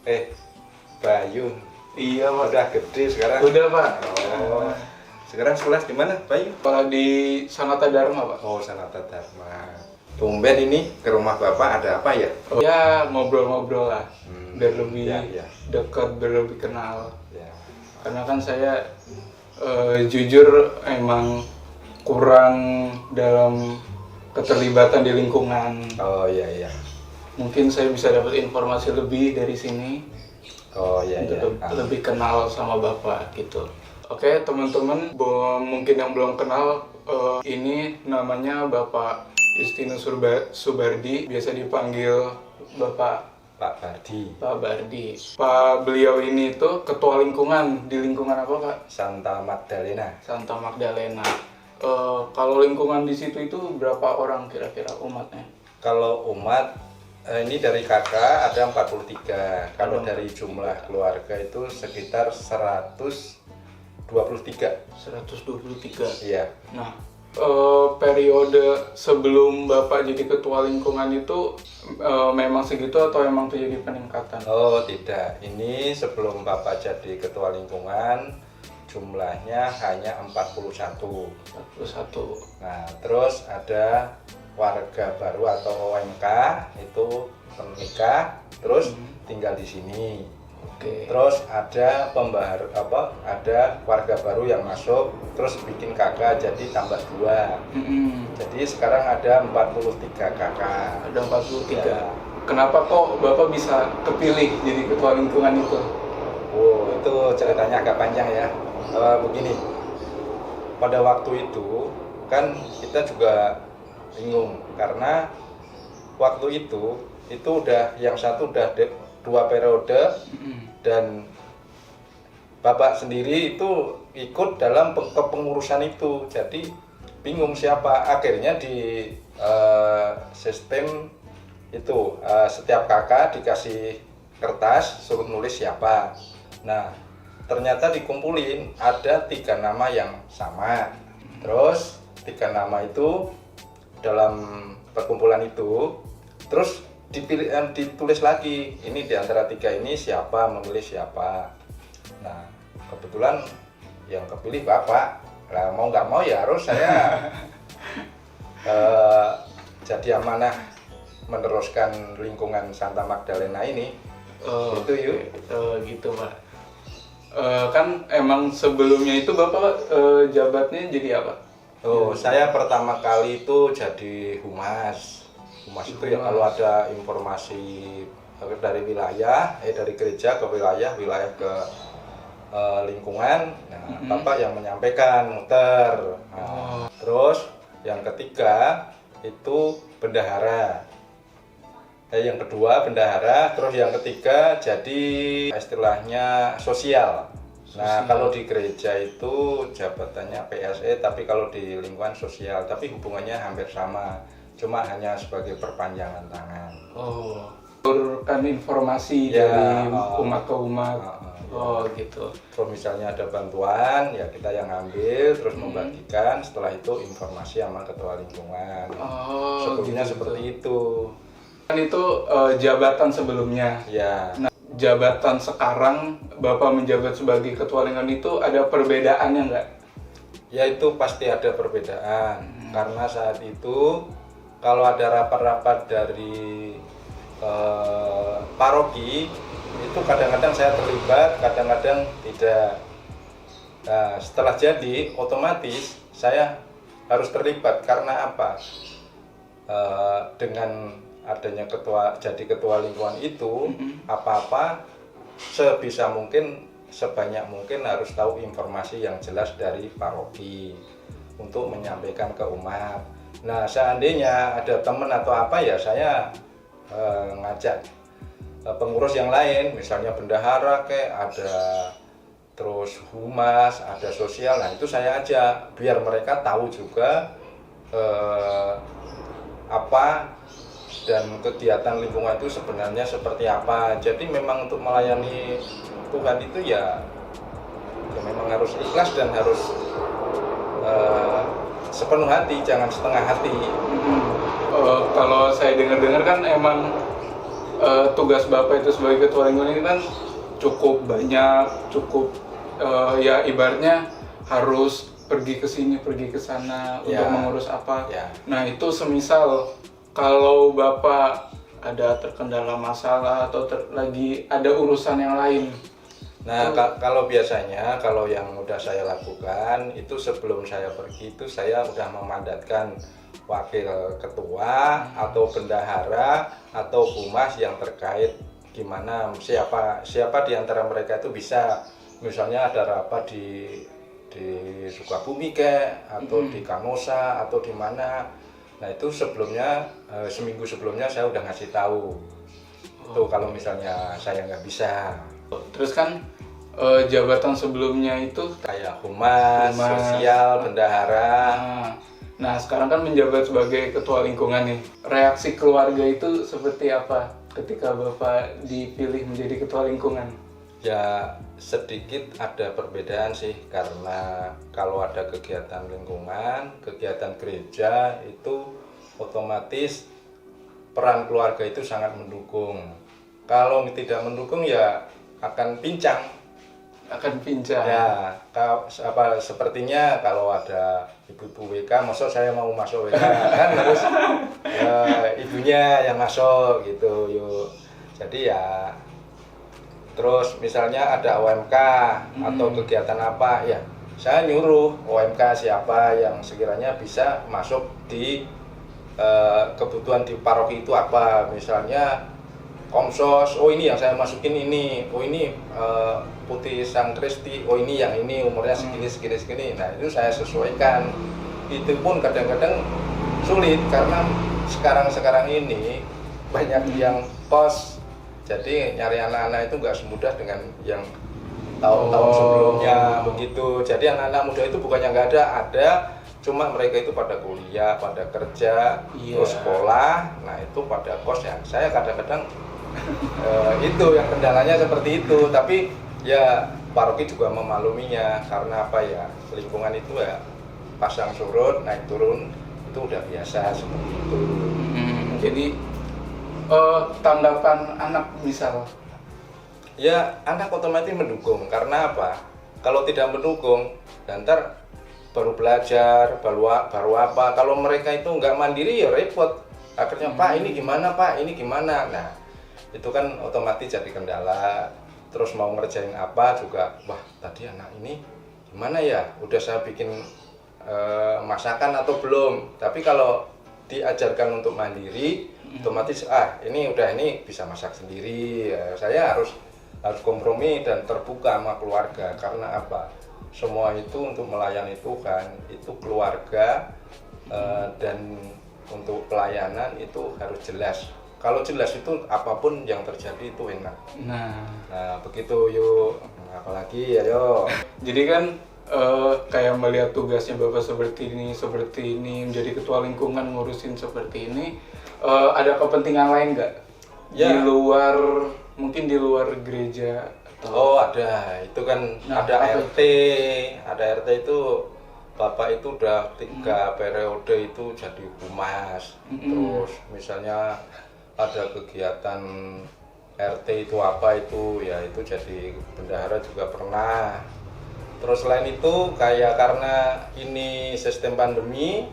Eh, Bayu. Iya Pak. Udah gede sekarang. Udah Pak. Oh. Sekarang sekolah di mana, Bayu? Sekolah di Sanata Dharma Pak. Oh, Sanata Dharma. Tumben ini ke rumah Bapak ada apa ya? Oh, ya ngobrol-ngobrol lah. Biar lebih ya. dekat, biar lebih kenal. Ya. Karena kan saya jujur emang kurang dalam keterlibatan di lingkungan. Oh iya. Mungkin saya bisa dapat informasi lebih dari sini. Oh iya. Lebih kenal sama Bapak gitu. Oke teman-teman, mungkin yang belum kenal, ini namanya Bapak Justinus Subardi, biasa dipanggil Bapak Bardi. Pak Bardi. Pak beliau ini tuh ketua lingkungan, di lingkungan apa Pak? Santa Magdalena. Santa Magdalena. Kalau lingkungan di situ itu berapa orang kira-kira umatnya? Kalau umat ini dari kakak ada 43. Kalau dari jumlah keluarga itu sekitar 123. 123. Iya. Nah, periode sebelum Bapak jadi ketua lingkungan itu memang segitu atau memang terjadi peningkatan? Oh tidak, ini sebelum Bapak jadi ketua lingkungan jumlahnya hanya 41. Nah terus ada warga baru atau OMK itu menikah terus tinggal di sini. Oke. Terus ada ada warga baru yang masuk terus bikin kakak jadi tambah 2. Jadi sekarang ada 43 kakak. Ada 43. Ya. Kenapa kok Bapak bisa kepilih jadi ketua lingkungan itu? Oh, itu ceritanya agak panjang ya. Begini, pada waktu itu kan kita juga bingung karena waktu itu udah yang satu udah 2 periode dan Bapak sendiri itu ikut dalam kepengurusan itu, jadi bingung siapa. Akhirnya di sistem itu setiap kakak dikasih kertas suruh nulis siapa. Nah ternyata dikumpulin ada 3 nama yang sama, terus 3 nama itu dalam perkumpulan itu terus ditulis lagi, ini diantara 3 ini siapa, memilih siapa. Nah kebetulan yang kepilih Bapak. Nah, mau nggak mau ya harus saya jadi amanah meneruskan lingkungan Santa Magdalena ini. Gitu yuk. Gitu Pak. Kan emang sebelumnya itu Bapak jabatnya jadi apa? Oh, saya pertama kali itu jadi humas. Humas itu ya kalau ada informasi dari wilayah, dari gereja ke wilayah ke lingkungan, nah, Bapak yang menyampaikan muter. Nah, terus yang ketiga itu bendahara. Yang kedua bendahara, terus yang ketiga jadi istilahnya sosial. Nah kalau di gereja itu jabatannya PSE, tapi kalau di lingkungan sosial, tapi hubungannya hampir sama, cuma hanya sebagai perpanjangan tangan. Oh, kan informasi Ya, dari umat ke umat. Gitu. Terus misalnya ada bantuan, ya kita yang ambil, terus membagikan. Setelah itu informasi sama ketua lingkungan. Sebelumnya gitu. Seperti itu. Kan itu jabatan sebelumnya. Ya. Nah, jabatan sekarang Bapak menjabat sebagai ketua lingkungan itu ada perbedaannya nggak? Ya itu pasti ada perbedaan. Karena saat itu kalau ada rapat-rapat dari paroki itu kadang-kadang saya terlibat, kadang-kadang tidak. Nah, setelah jadi otomatis saya harus terlibat karena apa? Dengan adanya jadi ketua lingkungan itu, apa-apa sebisa mungkin, sebanyak mungkin harus tahu informasi yang jelas dari paroki untuk menyampaikan ke umat. Nah seandainya ada teman atau apa ya saya ngajak pengurus yang lain, misalnya bendahara ada terus humas, ada sosial. Nah itu saya ajak biar mereka tahu juga apa dan kegiatan lingkungan itu sebenarnya seperti apa. Jadi memang untuk melayani Tuhan itu ya memang harus ikhlas dan harus sepenuh hati, jangan setengah hati. Kalau saya dengar-dengar kan emang tugas Bapak itu sebagai ketua lingkungan ini kan cukup banyak, cukup ya ibaratnya harus pergi ke sini, pergi ke sana Ya. untuk mengurus apa. Ya. Nah, itu semisal kalau Bapak ada terkendala masalah atau lagi ada urusan yang lain. Nah, kalau biasanya kalau yang udah saya lakukan itu sebelum saya pergi itu saya udah memandatkan wakil ketua atau bendahara atau humas yang terkait gimana siapa di antara mereka itu bisa, misalnya ada rapat di Sukabumi atau di Kanosa atau di mana. Nah, itu sebelumnya seminggu sebelumnya saya udah ngasih tahu. Itu kalau misalnya saya nggak bisa. Terus kan jabatan sebelumnya itu Kayak humas, sosial, bendahara. Nah, sekarang kan menjabat sebagai ketua lingkungan nih. Reaksi keluarga itu seperti apa ketika Bapak dipilih menjadi ketua lingkungan? Ya sedikit ada perbedaan sih, karena kalau ada kegiatan lingkungan, kegiatan gereja itu otomatis peran keluarga itu sangat mendukung. Kalau tidak mendukung ya akan pincang. Ya, sepertinya kalau ada ibu-ibu WK, maksud saya mau masuk WK kan harus ibunya yang masuk gitu yuk. Jadi ya terus misalnya ada OMK atau kegiatan apa ya, saya nyuruh OMK siapa yang sekiranya bisa masuk di kebutuhan di paroki itu apa, misalnya Komsos, oh ini yang saya masukin ini, oh ini Putih Sang Kristi, oh ini yang ini umurnya segini. Nah, itu saya sesuaikan. Itu pun kadang-kadang sulit karena sekarang ini banyak yang kos, jadi nyari anak-anak itu nggak semudah dengan yang tahun-tahun sebelumnya begitu. Jadi anak-anak muda itu bukannya nggak ada, cuma mereka itu pada kuliah, pada kerja, terus sekolah. Nah, itu pada kos ya. Saya kadang-kadang itu yang kendalanya seperti itu, tapi ya paroki juga memakluminya karena apa ya, lingkungan itu ya pasang surut naik turun itu udah biasa seperti itu. Jadi tanggapan anak misal ya anak otomatis mendukung, karena apa, kalau tidak mendukung ntar baru belajar baru apa, kalau mereka itu nggak mandiri ya repot akhirnya. Pak ini gimana, Pak ini gimana. Nah, itu kan otomatis jadi kendala. Terus mau ngerjain apa juga, wah tadi anak ini gimana ya, udah saya bikin masakan atau belum. Tapi kalau diajarkan untuk mandiri, otomatis ini bisa masak sendiri ya. Saya harus kompromi dan terbuka sama keluarga, karena apa, semua itu untuk melayani Tuhan, itu keluarga dan untuk pelayanan itu harus jelas. Kalau jelas itu apapun yang terjadi itu enak. Nah begitu yuk. Apalagi ayo. Jadi kan kayak melihat tugasnya Bapak seperti ini menjadi ketua lingkungan ngurusin seperti ini, ada kepentingan lain nggak? Ya. Mungkin di luar gereja atau... Oh ada, itu kan ada RT, ada RT itu Bapak itu udah 3 periode itu jadi humas. Terus misalnya ada kegiatan RT itu apa itu ya, itu jadi bendahara juga pernah. Terus selain itu kayak karena ini sistem pandemi,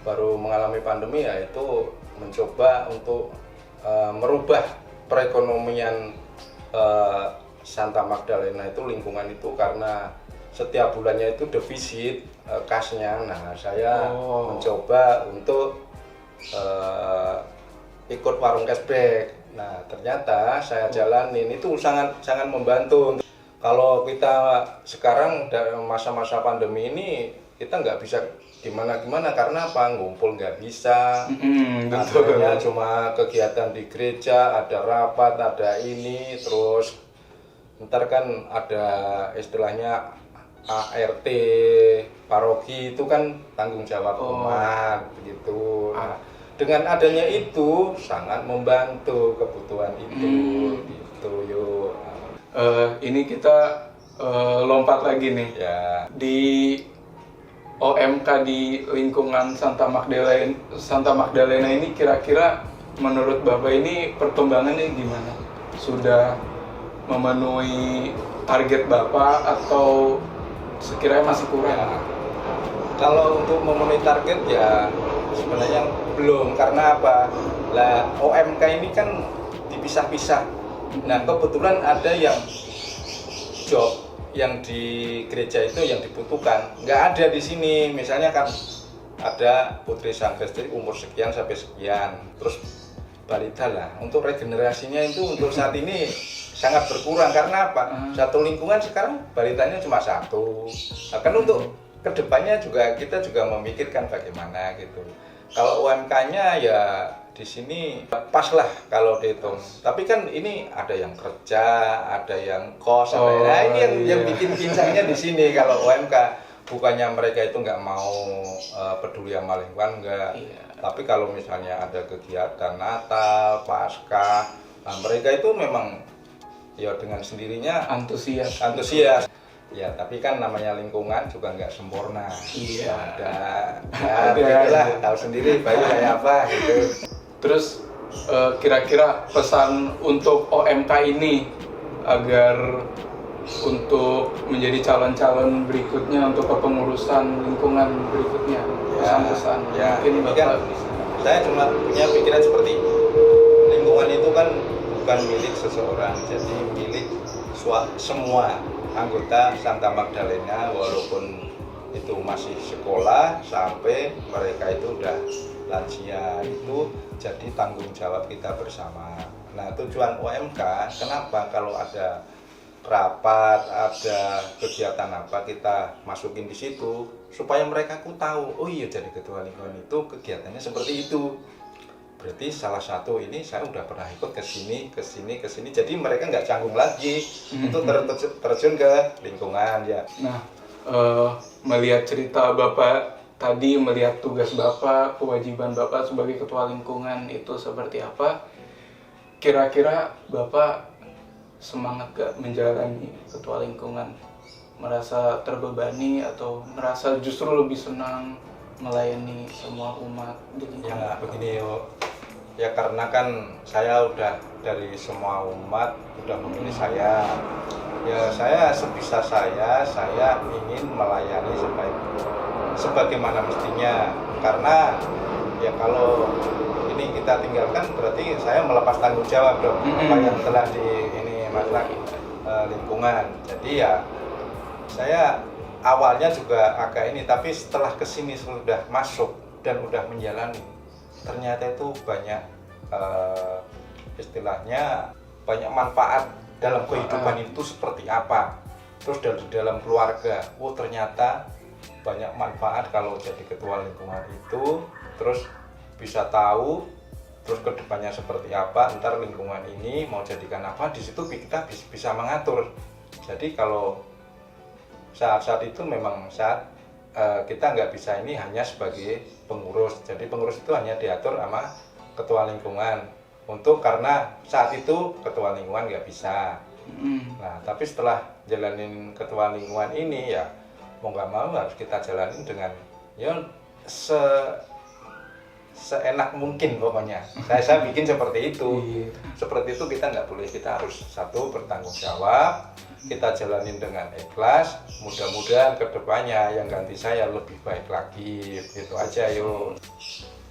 baru mengalami pandemi ya, itu mencoba untuk merubah perekonomian Santa Magdalena itu, lingkungan itu, karena setiap bulannya itu defisit kasnya. Nah, saya mencoba untuk ikut warung cashback. Nah, ternyata saya jalanin itu sangat membantu. Kalau kita sekarang dalam masa-masa pandemi ini, kita nggak bisa gimana-gimana karena apa? Ngumpul nggak bisa. Adanya cuma kegiatan di gereja, ada rapat, ada ini, terus ntar kan ada istilahnya ART paroki, itu kan tanggung jawab umat begitu. Nah, dengan adanya itu sangat membantu kebutuhan itu gitu yuk. Ini kita lompat lagi nih ya. Di OMK di lingkungan Santa Magdalena ini kira-kira menurut Bapak ini perkembangannya gimana? Sudah memenuhi target Bapak atau sekiranya masih kurang? Ya, kalau untuk memenuhi target ya sebenarnya belum, karena apa? Lah OMK ini kan dipisah-pisah. Nah kebetulan ada yang job yang di gereja itu yang dibutuhkan nggak ada di sini. Misalnya kan ada putri sangkesti umur sekian sampai sekian, terus balita lah. Untuk regenerasinya itu untuk saat ini sangat berkurang. Karena apa? Satu lingkungan sekarang balitanya cuma satu. Nah, kan untuk kedepannya juga kita juga memikirkan bagaimana gitu. Kalau UMK-nya ya di sini pas lah kalau dihitung. Tapi kan ini ada yang kerja, ada yang kos, nah ini yang bikin pincangnya di sini. Kalau UMK bukannya mereka itu nggak mau peduli sama lingkungan, enggak. Tapi kalau misalnya ada kegiatan Natal, Paskah, nah mereka itu memang ya dengan sendirinya Antusias. Ya, tapi kan namanya lingkungan juga nggak sempurna. Iya. Lah, tahu sendiri bayi kayak apa gitu. Terus kira-kira pesan untuk OMK ini agar untuk menjadi calon-calon berikutnya untuk kepengurusan lingkungan berikutnya, pesan-pesan ya, mungkin Bapak. Saya cuma punya pikiran seperti lingkungan itu kan bukan milik seseorang, jadi milik semua anggota Santa Magdalena, walaupun itu masih sekolah sampai mereka itu udah lansia, itu jadi tanggung jawab kita bersama. Nah tujuan UMK kenapa kalau ada rapat, ada kegiatan apa kita masukin di situ supaya mereka tahu, oh iya jadi ketua lingkungan itu kegiatannya seperti itu. Berarti salah satu ini saya udah pernah ikut ke sini, jadi mereka nggak canggung lagi untuk terjun ke lingkungan ya. Nah, melihat cerita Bapak tadi, melihat tugas Bapak, kewajiban Bapak sebagai ketua lingkungan itu seperti apa, kira-kira Bapak semangat gak menjalani ketua lingkungan? Merasa terbebani atau merasa justru lebih senang melayani semua umat di lingkungan? Ya begini yuk, ya karena kan saya udah dari semua umat udah memilih saya. Ya saya sebisa saya ingin melayani sebagaimana mestinya. Karena ya kalau ini kita tinggalkan berarti saya melepas tanggung jawab dong apa yang telah di ini masalah lingkungan. Jadi ya saya awalnya juga agak ini, tapi setelah kesini sudah masuk dan udah menjalani, ternyata itu banyak istilahnya banyak manfaat dalam kehidupan itu seperti apa. Terus dari dalam keluarga, ternyata banyak manfaat kalau jadi ketua lingkungan itu. Terus bisa tahu terus kedepannya seperti apa, ntar lingkungan ini mau jadikan apa, di situ kita bisa mengatur. Jadi kalau saat itu memang saat kita nggak bisa ini hanya sebagai pengurus. Jadi pengurus itu hanya diatur sama ketua lingkungan. Karena saat itu ketua lingkungan nggak bisa. Nah tapi setelah jalanin ketua lingkungan ini ya mau nggak mau harus kita jalanin dengan ya seenak mungkin pokoknya. Saya bikin seperti itu. Seperti itu kita nggak boleh, kita harus satu bertanggung jawab, kita jalanin dengan ikhlas. Mudah-mudahan kedepannya yang ganti saya lebih baik lagi. Itu aja yuk.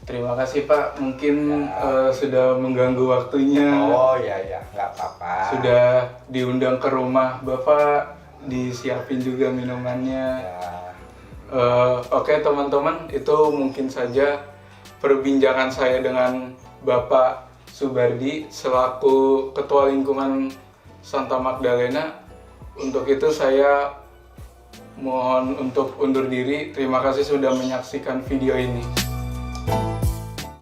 Terima kasih Pak, mungkin sudah mengganggu waktunya. Oh ya nggak apa-apa. Sudah diundang ke rumah Bapak, disiapin juga minumannya. Oke teman-teman, itu mungkin saja perbincangan saya dengan Bapak Subardi selaku Ketua Lingkungan Santa Magdalena. Untuk itu saya mohon untuk undur diri. Terima kasih sudah menyaksikan video ini.